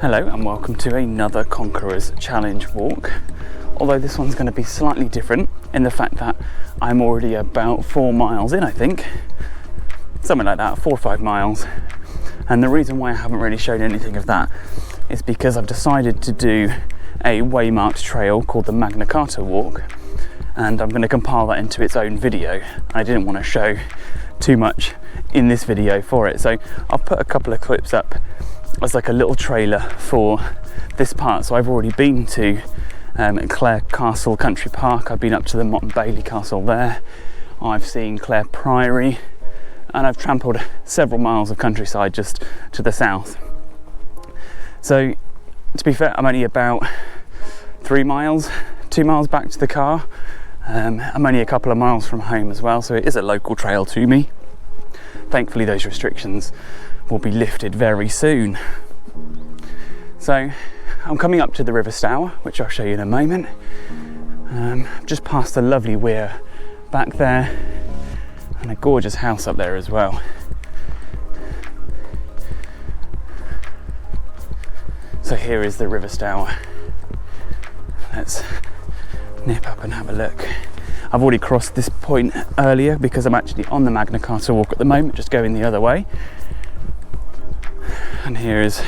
Hello and welcome to another Conquerors challenge walk, although this one's going to be slightly different in the fact that I'm already about 4 miles in, I think, something like that, 4 or 5 miles. And the reason why I haven't really shown anything of that is because I've decided to do a waymarked trail called the Magna Carta Walk, and I'm going to compile that into its own video. I didn't want to show too much in this video for it, so I'll put a couple of clips up as like a little trailer for this part. So I've already been to Clare Castle Country Park, I've been up to the Motte and Bailey Castle there, I've seen Clare Priory, and I've trampled several miles of countryside just to the south. So to be fair, I'm only about 3 miles, 2 miles back to the car. I'm only a couple of miles from home as well, so it is a local trail to me. Thankfully those restrictions will be lifted very soon. So I'm coming up to the River Stour, which I'll show you in a moment. Just past a lovely weir back there and a gorgeous house up there as well. So here is the River Stour. Let's nip up and have a look. I've already crossed this point earlier because I'm actually on the Magna Carta Walk at the moment, just going the other way. And here is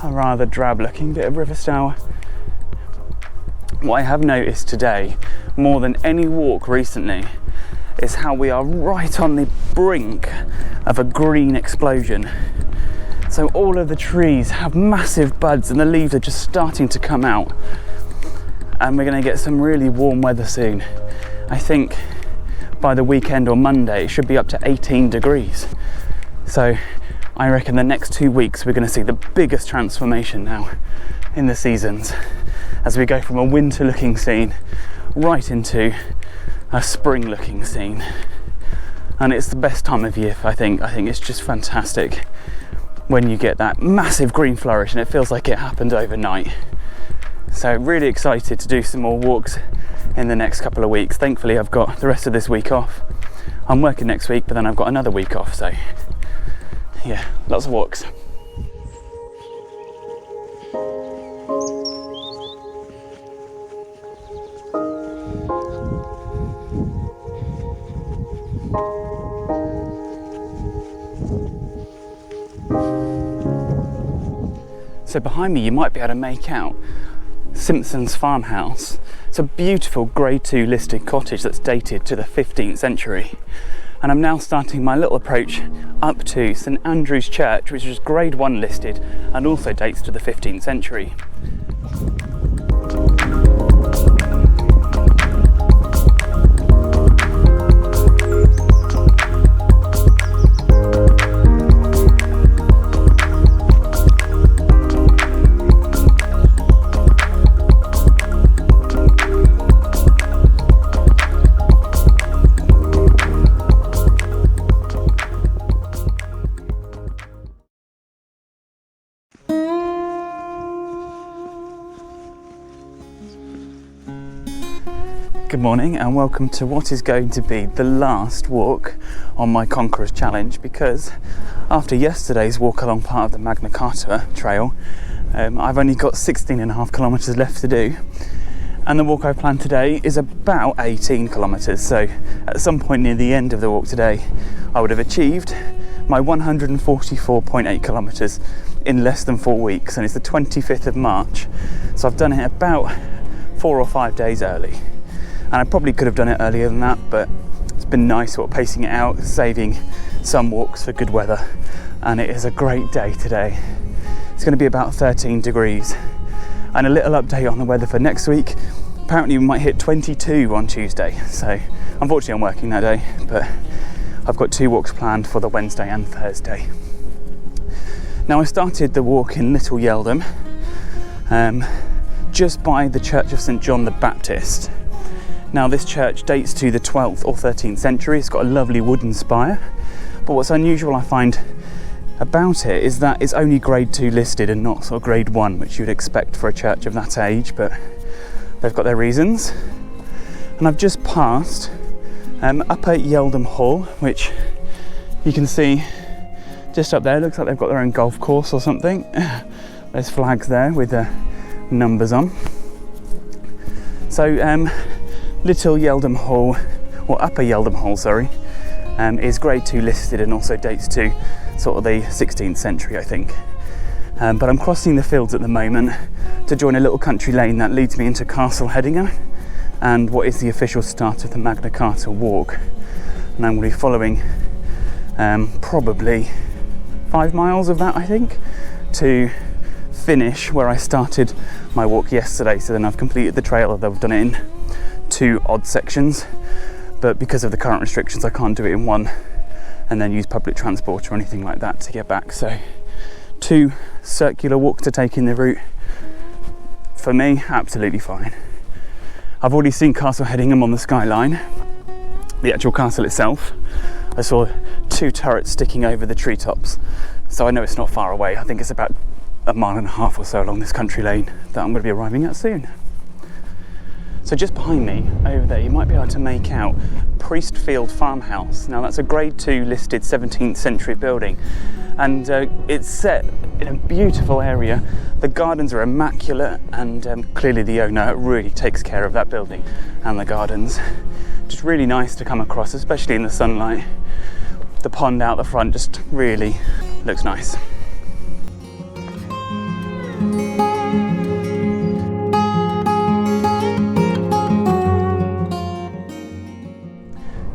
a rather drab looking bit of River Stour. What I have noticed today, more than any walk recently, is how we are right on the brink of a green explosion. So all of the trees have massive buds and the leaves are just starting to come out. And we're going to get some really warm weather soon. I think by the weekend or Monday it should be up to 18 degrees. So I reckon the next 2 weeks we're going to see the biggest transformation now in the seasons, as we go from a winter looking scene right into a spring looking scene. And it's the best time of year, I think. I think it's just fantastic when you get that massive green flourish and it feels like it happened overnight. So really excited to do some more walks in the next couple of weeks. Thankfully I've got the rest of this week off. I'm working next week, but then I've got another week off, so yeah, lots of walks. So behind me you might be able to make out Simpson's farmhouse. It's a beautiful grade 2 listed cottage that's dated to the 15th century. And I'm now starting my little approach up to St Andrew's Church, which is grade 1 listed and also dates to the 15th century. Good morning and welcome to what is going to be the last walk on my Conquerors challenge, because after yesterday's walk along part of the Magna Carta trail, I've only got 16.5 kilometres left to do, and the walk I planned today is about 18 kilometres. So at some point near the end of the walk today I would have achieved my 144.8 kilometres in less than 4 weeks, and it's the 25th of March, so I've done it about 4 or 5 days early. And I probably could have done it earlier than that, but it's been nice sort of pacing it out, saving some walks for good weather. And it is a great day today. It's going to be about 13 degrees. And a little update on the weather for next week. Apparently we might hit 22 on Tuesday. So unfortunately I'm working that day, but I've got 2 walks planned for the Wednesday and Thursday. Now I started the walk in Little Yeldham, just by the Church of St John the Baptist. Now this church dates to the 12th or 13th century. It's got a lovely wooden spire, but what's unusual I find about it is that it's only grade 2 listed and not sort of grade 1, which you'd expect for a church of that age, but they've got their reasons. And I've just passed Upper Yeldham Hall, which you can see Just up there, looks like they've got their own golf course or something. There's flags there with the numbers on. So Little Yeldham Hall, or Upper Yeldham Hall, sorry, is Grade 2 listed and also dates to sort of the 16th century, I think. But I'm crossing the fields at the moment to join a little country lane that leads me into Castle Hedingham and what is the official start of the Magna Carta Walk. And I'm going to be following probably 5 miles of that, I think, to finish where I started my walk yesterday. So then I've completed the trail, although I've done it in 2 odd sections, but because of the current restrictions I can't do it in one and then use public transport or anything like that to get back. So 2 circular walks to take in the route, for me, absolutely fine. I've already seen Castle Hedingham on the skyline, the actual castle itself. I saw 2 turrets sticking over the treetops, so I know it's not far away. I think it's about 1.5 miles or so along this country lane that I'm going to be arriving at soon. So just behind me, over there, you might be able to make out Priestfield Farmhouse. Now that's a Grade 2 listed 17th century building, and it's set in a beautiful area. The gardens are immaculate, and clearly the owner really takes care of that building and the gardens. Just really nice to come across, especially in the sunlight. The pond out the front just really looks nice.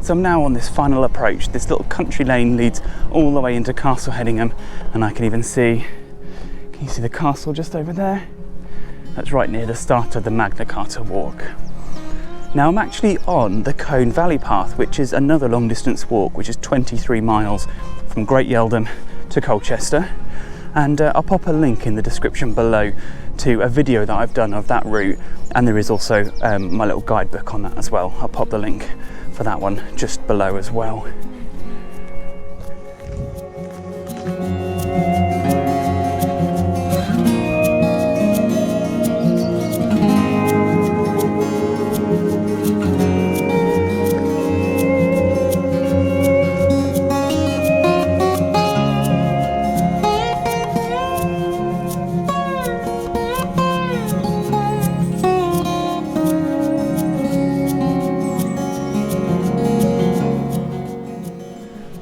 So I'm now on this final approach. This little country lane leads all the way into Castle Hedingham, and I can even see, can you see the castle just over there? That's right near the start of the Magna Carta Walk. Now I'm actually on the Colne Valley Path, which is another long distance walk, which is 23 miles from Great Yeldham to Colchester. And I'll pop a link in the description below to a video that I've done of that route, and there is also my little guidebook on that as well. I'll pop the link for that one just below as well.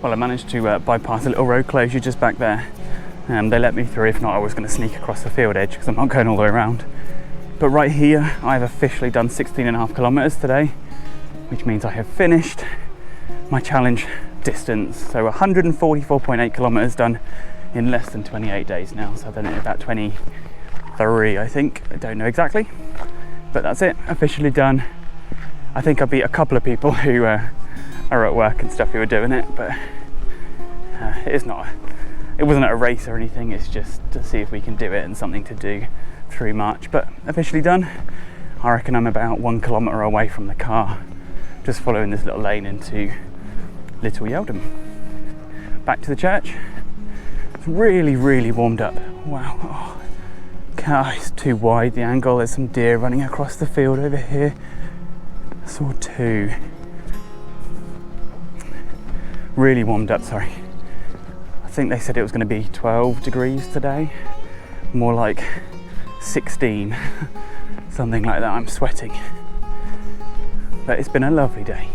Well, I managed to bypass a little road closure just back there. They let me through, if not I was going to sneak across the field edge because I'm not going all the way around. But right here I've officially done 16.5 kilometres today, which means I have finished my challenge distance. So 144.8 kilometres done in less than 28 days now. So I've done it in about 23, I think. I don't know exactly, but that's it, officially done. I think I beat a couple of people who are at work and stuff who are doing it, but it wasn't a race or anything. It's just to see if we can do it and something to do through March. But officially done. I reckon I'm about 1 kilometre away from the car, just following this little lane into Little Yeldham. Back to the church. It's really warmed up. Wow. Oh, God, it's too wide, the angle. There's some deer running across the field over here. I saw 2. Really warmed up, sorry. I think they said it was going to be 12 degrees today, more like 16, something like that. I'm sweating, but it's been a lovely day.